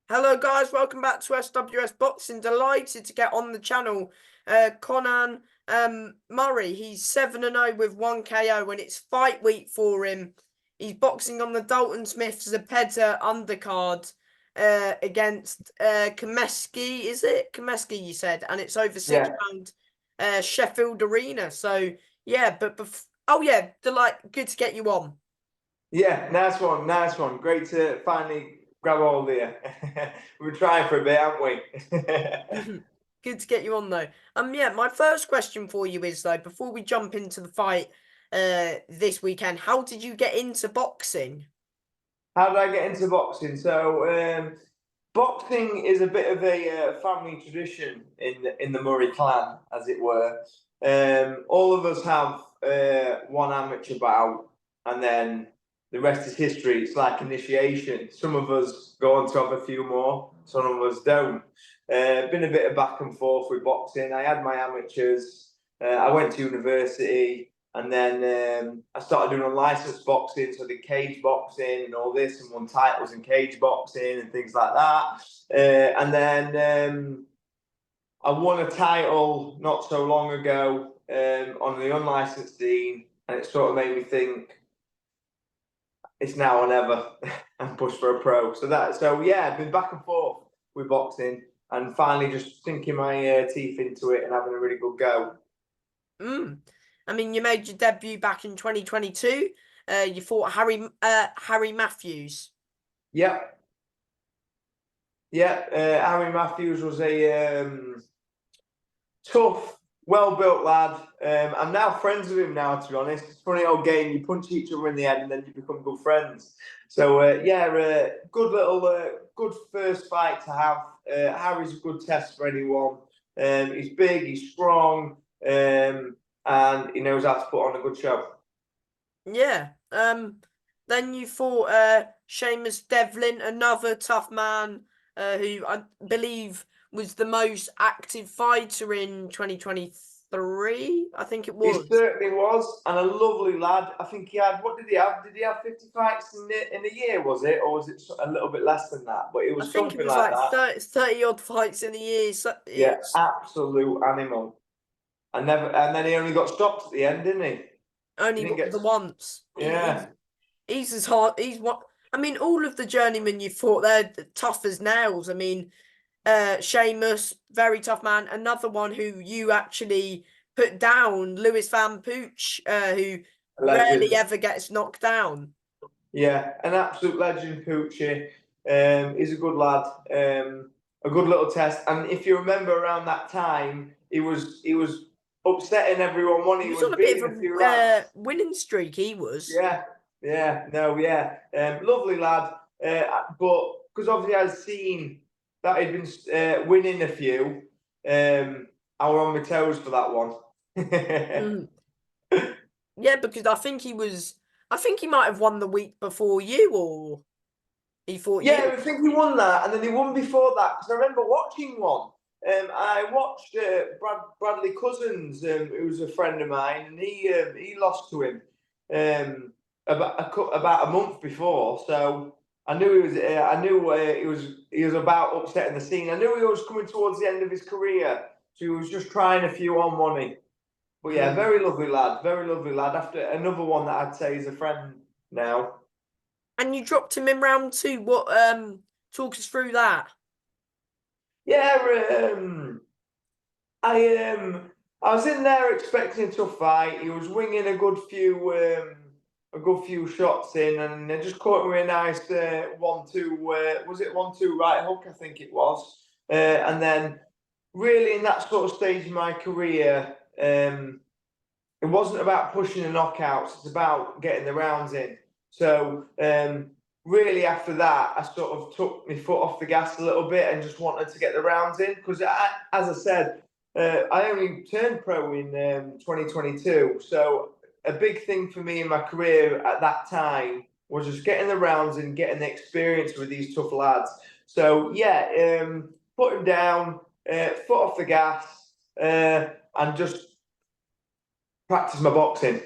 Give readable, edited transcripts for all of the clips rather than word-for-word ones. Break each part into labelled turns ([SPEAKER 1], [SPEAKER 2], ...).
[SPEAKER 1] Hello guys, welcome back to SWS Boxing. Delighted to get on the channel. Connan Murray, he's 7-0 with 1 KO and it's fight week for him. He's boxing on the Dalton Smith Zepeda undercard against Kemsky, is it? Kemsky, you said, and it's over six
[SPEAKER 2] Yeah,
[SPEAKER 1] round Sheffield Arena. So yeah, good to get you on.
[SPEAKER 2] yeah, nice one. Great to finally grab hold of you. We've been trying for a bit, haven't we?
[SPEAKER 1] Good to get you on though. Yeah, my first question for you is though, before we jump into the fight this weekend, how did you get into boxing?
[SPEAKER 2] How did I get into boxing? Boxing is a bit of a family tradition in the Murray clan, as it were. All of us have one amateur bout, and then the rest is history. It's like initiation. Some of us go on to have a few more, some of us don't. Been a bit of back and forth with boxing. I had my amateurs. I went to university. And then I started doing unlicensed boxing, so I did cage boxing and all this, and won titles in cage boxing and things like that. And then I won a title not so long ago on the unlicensed scene, and it sort of made me think it's now or never, and push for a pro. So yeah, I've been back and forth with boxing, and finally just sinking my teeth into it and having a really good go.
[SPEAKER 1] Mm. I mean, you made your debut back in 2022. You fought Harry Matthews.
[SPEAKER 2] Yep. Yeah, Harry Matthews was a tough, well-built lad. I'm now friends with him now, to be honest. It's a funny old game. You punch each other in the head and then you become good friends. So, good first fight to have. Harry's a good test for anyone. He's big, he's strong, and he knows how to put on a good show.
[SPEAKER 1] Yeah. Then you fought Seamus Devlin, another tough man, who I believe was the most active fighter in 2023. I think it
[SPEAKER 2] He
[SPEAKER 1] was.
[SPEAKER 2] certainly was, and a lovely lad. I think he had. What did he have? Did he have 50 fights in a year? Was it, or was it a little bit less than that? But it
[SPEAKER 1] I
[SPEAKER 2] was
[SPEAKER 1] think it
[SPEAKER 2] something
[SPEAKER 1] was
[SPEAKER 2] like
[SPEAKER 1] like
[SPEAKER 2] that.
[SPEAKER 1] 30 odd fights in a year. So
[SPEAKER 2] Yeah,
[SPEAKER 1] it's
[SPEAKER 2] absolute animal. And then he only got stopped at the end, didn't he? He
[SPEAKER 1] only
[SPEAKER 2] didn't get.
[SPEAKER 1] the once.
[SPEAKER 2] Yeah,
[SPEAKER 1] He's as hard. He's what I mean. All of the journeymen you fought, they're tough as nails. I mean, Seamus, very tough man. Another one who you actually put down, Lewis Van Pooch, who
[SPEAKER 2] a
[SPEAKER 1] rarely
[SPEAKER 2] legend.
[SPEAKER 1] ever gets knocked down.
[SPEAKER 2] Yeah, an absolute legend, Poochie. He's a good lad. A good little test. And if you remember around that time, he was upsetting everyone. One,
[SPEAKER 1] He
[SPEAKER 2] he
[SPEAKER 1] was
[SPEAKER 2] was
[SPEAKER 1] on a bit of
[SPEAKER 2] beating a few lads.
[SPEAKER 1] a winning streak. He was.
[SPEAKER 2] Yeah, yeah, no, yeah. Lovely lad. But because obviously I'd seen that he'd been winning a few, I were on my toes for that one.
[SPEAKER 1] Mm. Yeah, because I think he was. I think he might have won the week before you, or he fought
[SPEAKER 2] Yeah,
[SPEAKER 1] you.
[SPEAKER 2] I think he won that, and then he won before that because I remember watching one. I watched Bradley Cousins, who was a friend of mine, and he lost to him about a month before. So I knew he was. I knew he was about upsetting the scene. I knew he was coming towards the end of his career, so he was just trying a few on money. But yeah,
[SPEAKER 1] Mm.
[SPEAKER 2] very lovely lad, very lovely lad. After another one that I'd say is a friend now.
[SPEAKER 1] And you dropped him in round two. What? Talk us through that.
[SPEAKER 2] Yeah, I was in there expecting a tough fight. He was winging a good few shots in, and I just caught him with a nice 1-2. Was it 1-2 right hook? I think it was. And then, really, in that sort of stage of my career, it wasn't about pushing the knockouts. It's about getting the rounds in. So really, after that, I sort of took my foot off the gas a little bit and just wanted to get the rounds in because, as I said, I only turned pro in 2022. So a big thing for me in my career at that time was just getting the rounds and getting the experience with these tough lads. So yeah, put him down, foot off the gas, and just practice my boxing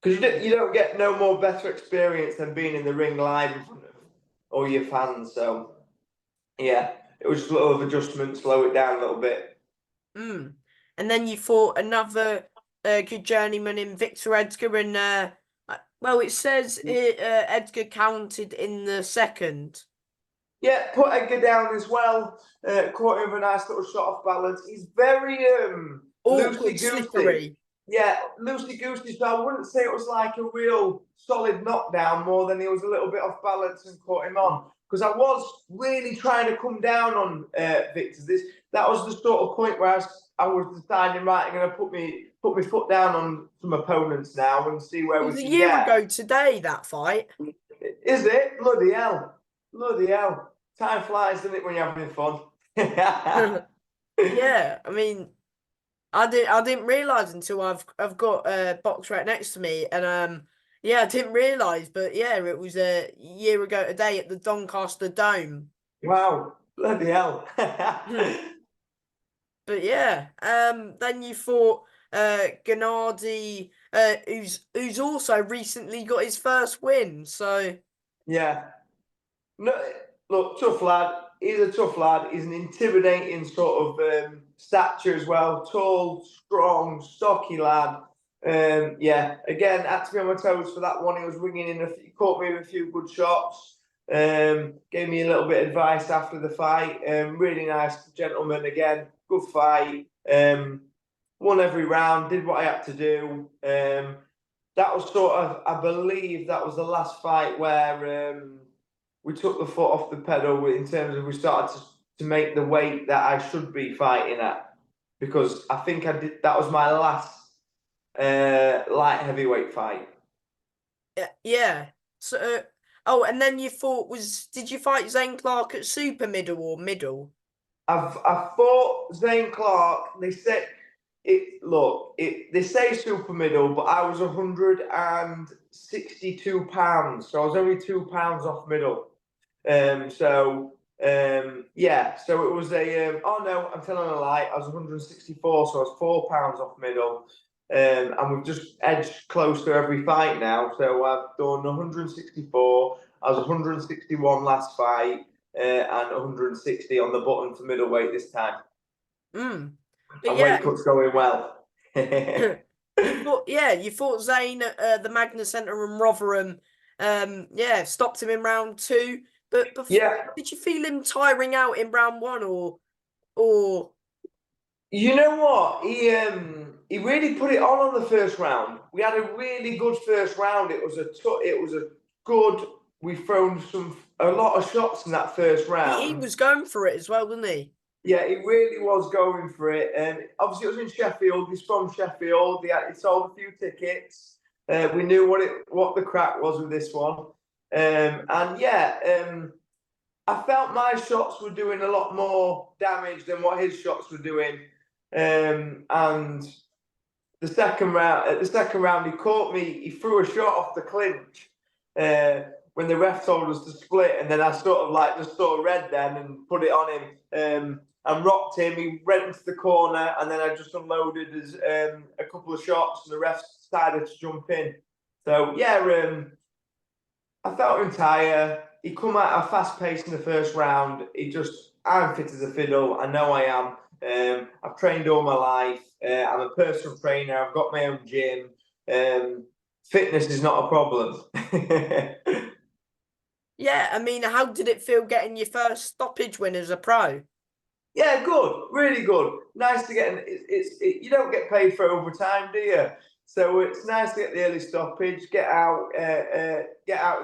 [SPEAKER 2] because you don't get no more better experience than being in the ring live in front of all your fans. So Yeah, it was just a little adjustment, slow it down a little bit.
[SPEAKER 1] Mm. And then you fought another good journeyman in Victor Edgar, and well, it says Edgar counted in the second.
[SPEAKER 2] Yeah, put Edgar down as well. Caught him with a nice little shot off balance. He's very loosey
[SPEAKER 1] Awkward,
[SPEAKER 2] goosey.
[SPEAKER 1] slippery.
[SPEAKER 2] Yeah, loosey goosey. So I wouldn't say it was like a real solid knockdown, more than he was a little bit off balance and caught him on. Because I was really trying to come down on Victor. That was the sort of point where I was deciding, right, I'm going to put my foot down on some opponents now and see where
[SPEAKER 1] It
[SPEAKER 2] we
[SPEAKER 1] was a
[SPEAKER 2] can
[SPEAKER 1] year
[SPEAKER 2] get.
[SPEAKER 1] ago today, that fight.
[SPEAKER 2] Is it? Bloody hell. Bloody hell. Time flies, doesn't it, when you're having fun?
[SPEAKER 1] Yeah, I mean, I didn't realize until I've got a box right next to me, and yeah, I didn't realize, but yeah, it was a year ago today at the Doncaster Dome.
[SPEAKER 2] Wow. Bloody hell.
[SPEAKER 1] But yeah, then you fought Gennady, who's also recently got his first win. So
[SPEAKER 2] Yeah. No, look, tough lad. He's a tough lad. He's an intimidating sort of stature as well. Tall, strong, stocky lad. Yeah, again, had to be on my toes for that one. He was ringing in. He caught me with a few good shots. Gave me a little bit of advice after the fight. Really nice gentleman again. Good fight. Won every round. Did what I had to do. That was sort of, I believe, that was the last fight where we took the foot off the pedal in terms of we started to make the weight that I should be fighting at, because I think I did. That was my last light heavyweight fight.
[SPEAKER 1] yeah. So oh, and then you fought did you fight Zane Clark at super middle or middle?
[SPEAKER 2] I fought Zane Clark. They said it. Look, they say super middle, but I was 162 pounds, so I was only 2 pounds off middle. Yeah, so it was oh no, I'm telling a lie. I was 164, so I was 4 pounds off middle. And we've just edged closer every fight now. So I've done 164. I was 161 last fight, and 160 on the button for middleweight this time.
[SPEAKER 1] But
[SPEAKER 2] And
[SPEAKER 1] yeah,
[SPEAKER 2] weight cut's going well.
[SPEAKER 1] you fought Zane at the Magna Centre in Rotherham. Yeah, stopped him in round two. But
[SPEAKER 2] Yeah.
[SPEAKER 1] did you feel him tiring out in round one, or
[SPEAKER 2] You know what? He really put it on the first round. We had a really good first round. It was a good. We thrown a lot of shots in that first
[SPEAKER 1] he
[SPEAKER 2] round.
[SPEAKER 1] was going for it as well, wasn't he?
[SPEAKER 2] Yeah, he really was going for it. Obviously, it was in Sheffield. He's from Sheffield. He sold a few tickets. We knew what the crack was with this one. And yeah, I felt my shots were doing a lot more damage than what his shots were doing. And at the second round, he caught me. He threw a shot off the clinch when the ref told us to split, and then I sort of like just sort of read then and put it on him and rocked him. He went into the corner, and then I just unloaded a couple of shots, and the ref decided to jump in. So yeah, I felt him tire. He come out a fast pace in the first round. I'm fit as a fiddle. I know I am. I've trained all my life. I'm a personal trainer. I've got my own gym. Fitness is not a problem.
[SPEAKER 1] Yeah, I mean, how did it feel getting your first stoppage win as a pro?
[SPEAKER 2] Yeah, good, really good. Nice to get. You don't get paid for overtime, do you? So it's nice to get the early stoppage, get out in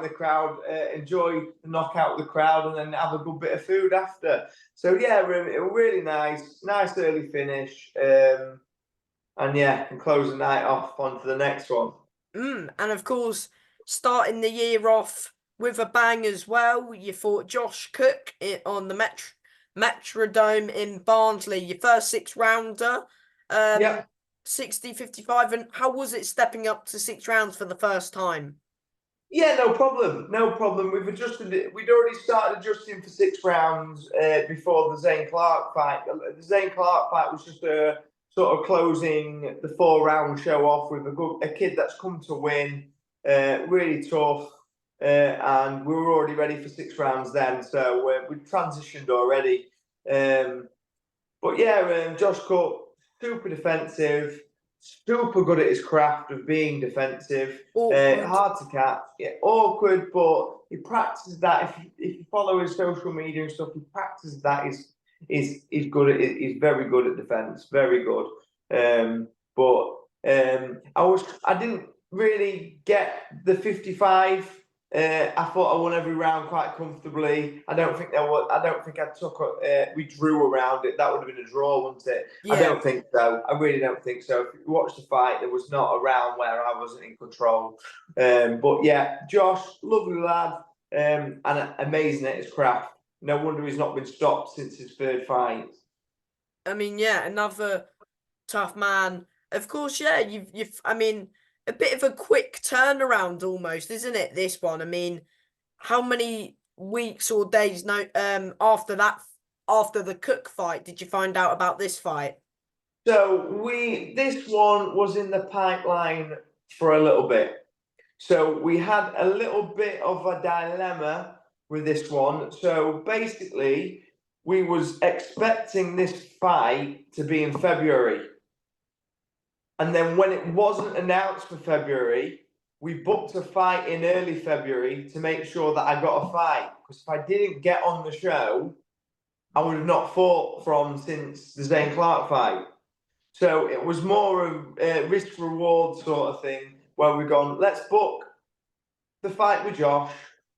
[SPEAKER 2] the crowd, enjoy the knockout of the crowd, and then have a good bit of food after. So yeah, it was really nice early finish, and yeah, and close the night off onto the next one.
[SPEAKER 1] And of course, starting the year off with a bang as well. You fought Josh Cook on the Metrodome in Barnsley, your first 6-rounder.
[SPEAKER 2] Yeah.
[SPEAKER 1] 60-55. And how was it stepping up to 6 rounds for the first time?
[SPEAKER 2] Yeah, no problem. No problem. We've adjusted it. We'd already started adjusting for 6 rounds before the Zane Clark fight. The Zane Clark fight was just a sort of closing the 4-round show off with a kid that's come to win. Really tough. and we were already ready for 6 rounds then, so we transitioned already. But yeah, Josh Cook, super defensive, super good at his craft of being defensive.
[SPEAKER 1] Awkward.
[SPEAKER 2] Hard to catch, yeah, awkward, but he practices that. If you follow his social media and stuff, he practices that. He's good at it. He's very good at defense, very good. But I didn't really get the 55. I thought I won every round quite comfortably. I don't think I took. We drew around it. That would have been a draw, wouldn't it?
[SPEAKER 1] Yeah.
[SPEAKER 2] I don't think so. I really don't think so. If you watch the fight, there was not a round where I wasn't in control. But yeah, Josh, lovely lad, and amazing at his craft. No wonder he's not been stopped since his third fight.
[SPEAKER 1] I mean, yeah, another tough man. Of course, yeah, I mean, a bit of a quick turnaround almost, isn't it, this one? I mean, how many weeks or days after the Cook fight did you find out about this fight?
[SPEAKER 2] So this one was in the pipeline for a little bit. So we had a little bit of a dilemma with this one. So basically, we was expecting this fight to be in February. And then when it wasn't announced for February, we booked a fight in early February to make sure that I got a fight. Because if I didn't get on the show, I would have not fought since the Zane Clark fight. So it was more of a risk reward sort of thing where we've gone, let's book the fight with Josh.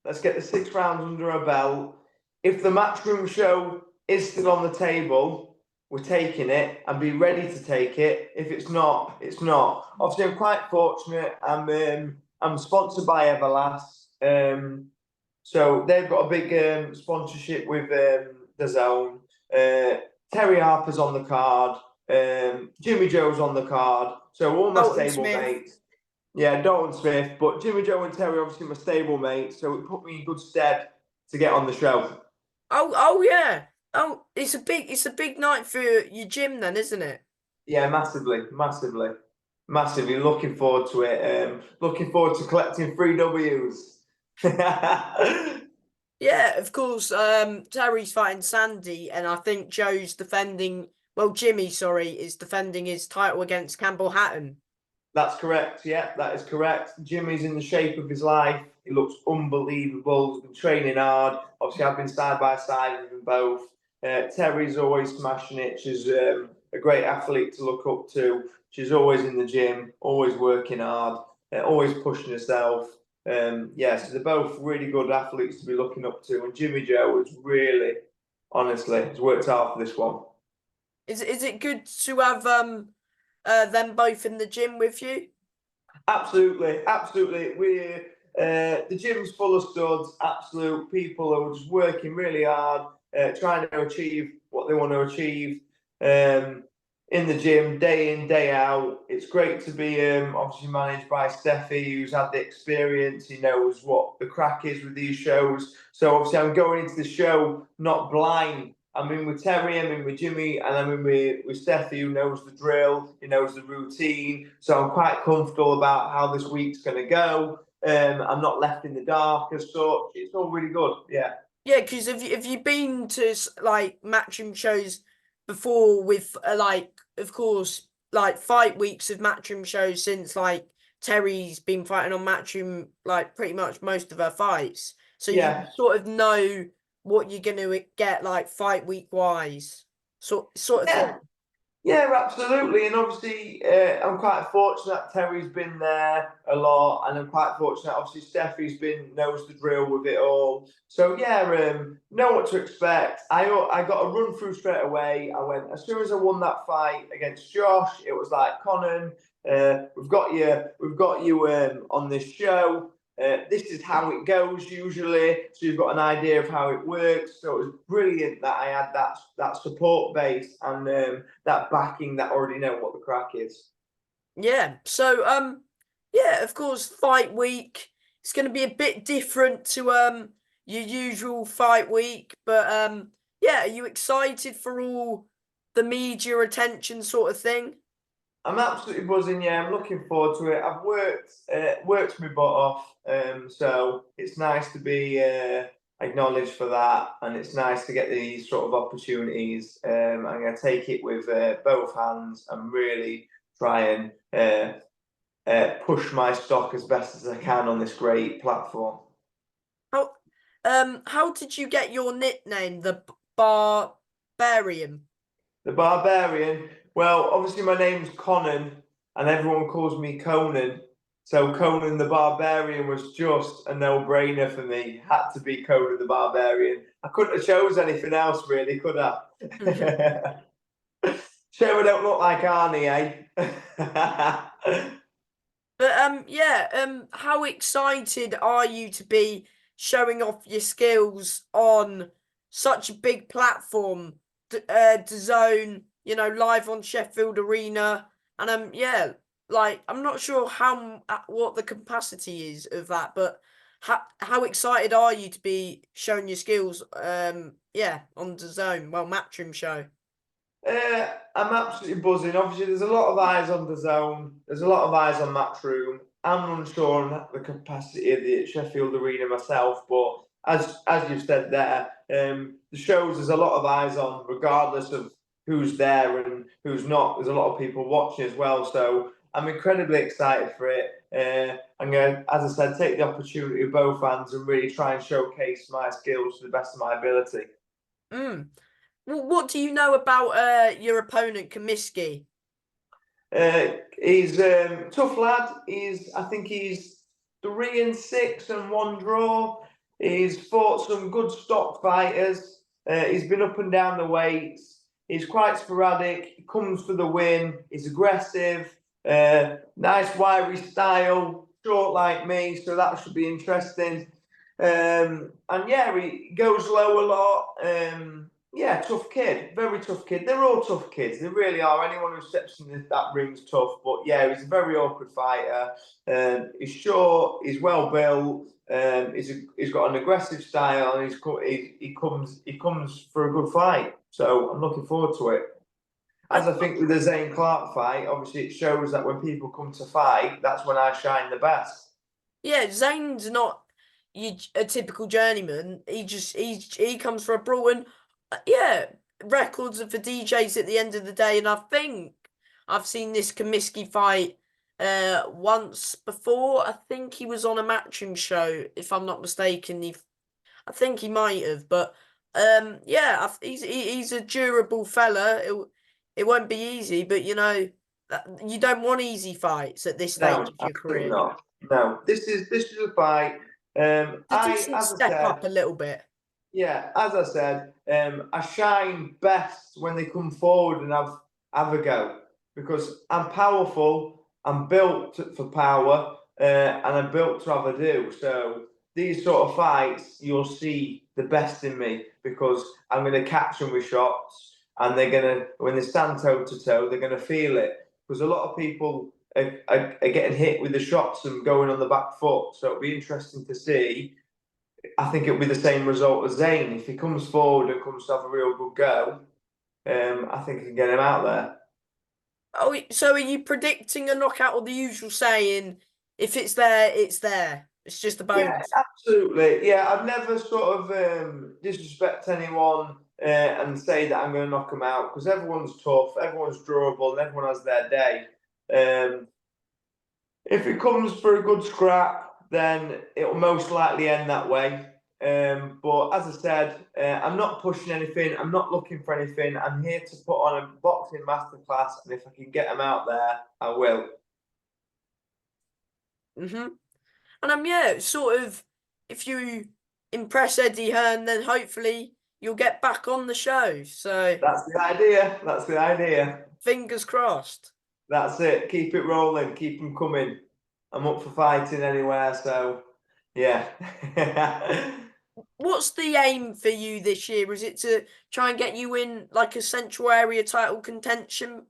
[SPEAKER 2] Let's get the 6 rounds under our belt. If the matchroom show is still on the table, we're taking it and be ready to take it. If it's not, it's not. Obviously, I'm quite fortunate. I'm sponsored by Everlast. So they've got a big sponsorship with dazn. Terry Harper's on the card. Jimmy Joe's on the card. So all my stable mates. Yeah, Dalton Smith, but Jimmy Joe and Terry obviously my stable mates, so it put me in good stead to get on the show.
[SPEAKER 1] Oh yeah. Oh, it's a big night for your gym then, isn't it?
[SPEAKER 2] Yeah, massively. Looking forward to it. Looking forward to collecting 3 Ws.
[SPEAKER 1] Yeah, of course. Terry's fighting Sandy, and I think Joe's defending. Well, Jimmy, sorry, is defending his title against Campbell Hatton.
[SPEAKER 2] That's correct. Yeah, that is correct. Jimmy's in the shape of his life. He looks unbelievable. He's been training hard. Obviously, I've been side by side with them both. Terry's always smashing it. She's a great athlete to look up to. She's always in the gym, always working hard, always pushing herself. Yeah, so they're both really good athletes to be looking up to. And Jimmy Joe is really, honestly, has worked hard for this one.
[SPEAKER 1] Is it good to have them both in the gym with you?
[SPEAKER 2] Absolutely. We're the gym's full of studs, absolute people who are just working really hard, trying to achieve what they want to achieve. In the gym, day in, day out. It's great to be obviously managed by Steffi, who's had the experience. He knows what the crack is with these shows. So obviously, I'm going into the show not blind. I'm in with Terry, I'm in with Jimmy, and I'm in with Steffi, who knows the drill, he knows the routine. So I'm quite comfortable about how this week's going to go. I'm not left in the dark as such. It's all really good. Yeah.
[SPEAKER 1] Yeah, because have you been to like matchroom shows before with like, of course, like fight weeks of matchroom shows since like Terry's been fighting on matchroom like pretty much most of her fights. So
[SPEAKER 2] Yeah.
[SPEAKER 1] you sort of know what you're gonna get like fight week wise. Sort of thing.
[SPEAKER 2] Yeah, absolutely. And obviously, I'm quite fortunate Terry's been there a lot, and I'm quite fortunate. Obviously, Steffi's knows the drill with it all. So yeah, know what to expect. I got a run through straight away. I went as soon as I won that fight against Josh. It was like, Connan, we've got you on this show. This is how it goes usually, so you've got an idea of how it works. So it was brilliant that I had that support base and that backing that already know what the crack is.
[SPEAKER 1] Yeah. So yeah, of course, fight week. It's gonna be a bit different to your usual fight week, but yeah, are you excited for all the media attention sort of thing?
[SPEAKER 2] I'm absolutely buzzing. Yeah, I'm looking forward to it. I've worked my butt off, so it's nice to be acknowledged for that, and it's nice to get these sort of opportunities. I'm going to take it with both hands and really try and push my stock as best as I can on this great platform.
[SPEAKER 1] How did you get your nickname, the Barbarian?
[SPEAKER 2] The Barbarian. Well, obviously my name's Connan, and everyone calls me Conan. So Conan the Barbarian was just a no-brainer for me. Had to be Conan the Barbarian. I couldn't have chose anything else, really, could I? Sure, I don't look like Arnie, eh?
[SPEAKER 1] But yeah, how excited are you to be showing off your skills on such a big platform, dazn, you know, live on Sheffield Arena, and yeah, like I'm not sure what the capacity is of that, but how excited are you to be showing your skills, yeah, on dazn, well, Matchroom show.
[SPEAKER 2] I'm absolutely buzzing. Obviously, there's a lot of eyes on the zone. There's a lot of eyes on Matchroom. I'm unsure on the capacity of the Sheffield Arena myself, but as you've said there, the shows there's a lot of eyes on, regardless of who's there and who's not. There's a lot of people watching as well, so I'm incredibly excited for it. I'm going to, as I said, take the opportunity of both hands and really try and showcase my skills to the best of my ability.
[SPEAKER 1] Mm. What do you know about your opponent, Kemsky?
[SPEAKER 2] He's tough lad. I think he's 3-6 and one draw. He's fought some good stock fighters. He's been up and down the weights. He's quite sporadic. He comes for the win. He's aggressive. Nice wiry style. Short like me, so that should be interesting. And yeah, he goes low a lot. Yeah, tough kid, very tough kid. They're all tough kids. They really are. Anyone who steps in that ring's tough. But yeah, he's a very awkward fighter. He's short. He's well built. He's got an aggressive style, and he comes for a good fight. So I'm looking forward to it. As I think with the Zane Clark fight, obviously it shows that when people come to fight, that's when I shine the best.
[SPEAKER 1] Yeah, Zane's not a typical journeyman. He comes for a brawl, and yeah, records are for DJs at the end of the day. And I think I've seen this Kemsky fight once before. I think he was on a Matchroom show, if I'm not mistaken. I think he might have, but yeah, he's a durable fella. It won't be easy, but you know, you don't want easy fights at this
[SPEAKER 2] No,
[SPEAKER 1] stage of your
[SPEAKER 2] absolutely
[SPEAKER 1] career.
[SPEAKER 2] not. No, this is a fight.
[SPEAKER 1] A decent
[SPEAKER 2] As I
[SPEAKER 1] step
[SPEAKER 2] said,
[SPEAKER 1] up a little bit.
[SPEAKER 2] yeah, as I said, I shine best when they come forward and have a go because I'm powerful. I'm built for power, and I'm built to have a do. So these sort of fights, you'll see the best in me because I'm going to catch them with shots, and they're going to when they stand toe to toe, they're going to feel it because a lot of people are getting hit with the shots and going on the back foot. So it'll be interesting to see. I think it'll be the same result as Zane. If he comes forward and comes to have a real good go, I think I can get him out there.
[SPEAKER 1] Oh, so are you predicting a knockout, or the usual saying, if it's there, it's there? It's just a
[SPEAKER 2] Yeah,
[SPEAKER 1] bonus.
[SPEAKER 2] absolutely. Yeah, I'd never sort of disrespect anyone and say that I'm going to knock them out because everyone's tough, everyone's durable, and everyone has their day. Um, if it comes for a good scrap, then it'll most likely end that way. But as I said, I'm not pushing anything. I'm not looking for anything. I'm here to put on a boxing masterclass, and if I can get them out there, I will.
[SPEAKER 1] Mm-hmm. And yeah, sort of, if you impress Eddie Hearn, then hopefully you'll get back on the show. So
[SPEAKER 2] That's the idea. That's the idea.
[SPEAKER 1] fingers crossed.
[SPEAKER 2] That's it. Keep it rolling. Keep them coming. I'm up for fighting anywhere. So, yeah.
[SPEAKER 1] What's the aim for you this year? Is it to try and get you in like a central area title contention?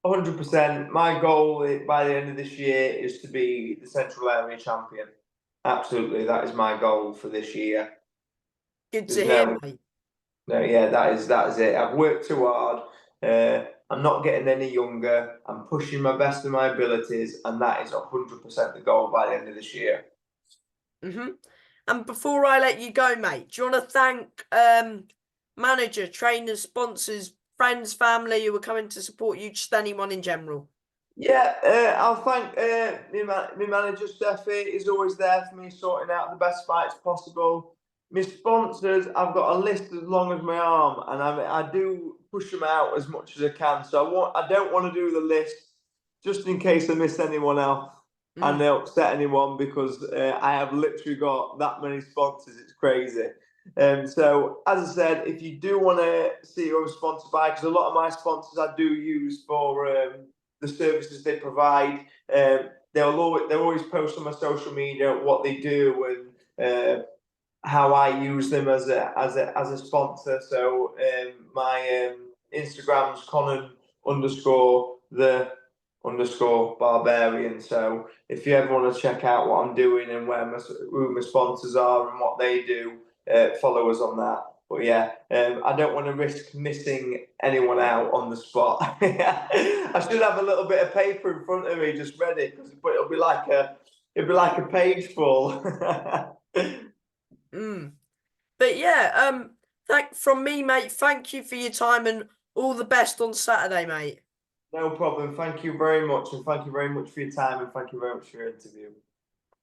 [SPEAKER 2] 100%. My goal by the end of this year is to be the Central Area champion. Absolutely. That is my goal for this year.
[SPEAKER 1] Good
[SPEAKER 2] There's
[SPEAKER 1] to hear,
[SPEAKER 2] no,
[SPEAKER 1] mate.
[SPEAKER 2] no, yeah, that is it. I've worked too hard. I'm not getting any younger. I'm pushing my best of my abilities, and that is 100% the goal by the end of this year.
[SPEAKER 1] And before I let you go, mate, do you want to thank manager, trainers, sponsors, friends, family who are coming to support you, just anyone in general?
[SPEAKER 2] Yeah, I'll thank my manager, Steffi. He's always there for me, sorting out the best fights possible. My sponsors, I've got a list as long as my arm, and I do push them out as much as I can. So I don't want to do the list just in case I miss anyone else and they upset anyone, because I have literally got that many sponsors. It's crazy. So as I said, if you do want to see who I'm sponsored by, because a lot of my sponsors I do use for the services they provide. They'll always post on my social media what they do and how I use them as a sponsor. So my Instagram's Connan_the_barbarian. So if you ever want to check out what I'm doing and who my sponsors are and what they do, follow us on that. But yeah, I don't want to risk missing anyone out on the spot. I should have a little bit of paper in front of me just ready, but it'll be like a page full.
[SPEAKER 1] But yeah, from me, mate, thank you for your time and all the best on Saturday, mate.
[SPEAKER 2] No problem. Thank you very much, and thank you very much for your time, and thank you very much for your interview.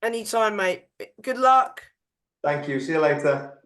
[SPEAKER 1] Anytime, mate. Good luck.
[SPEAKER 2] Thank you. See you later.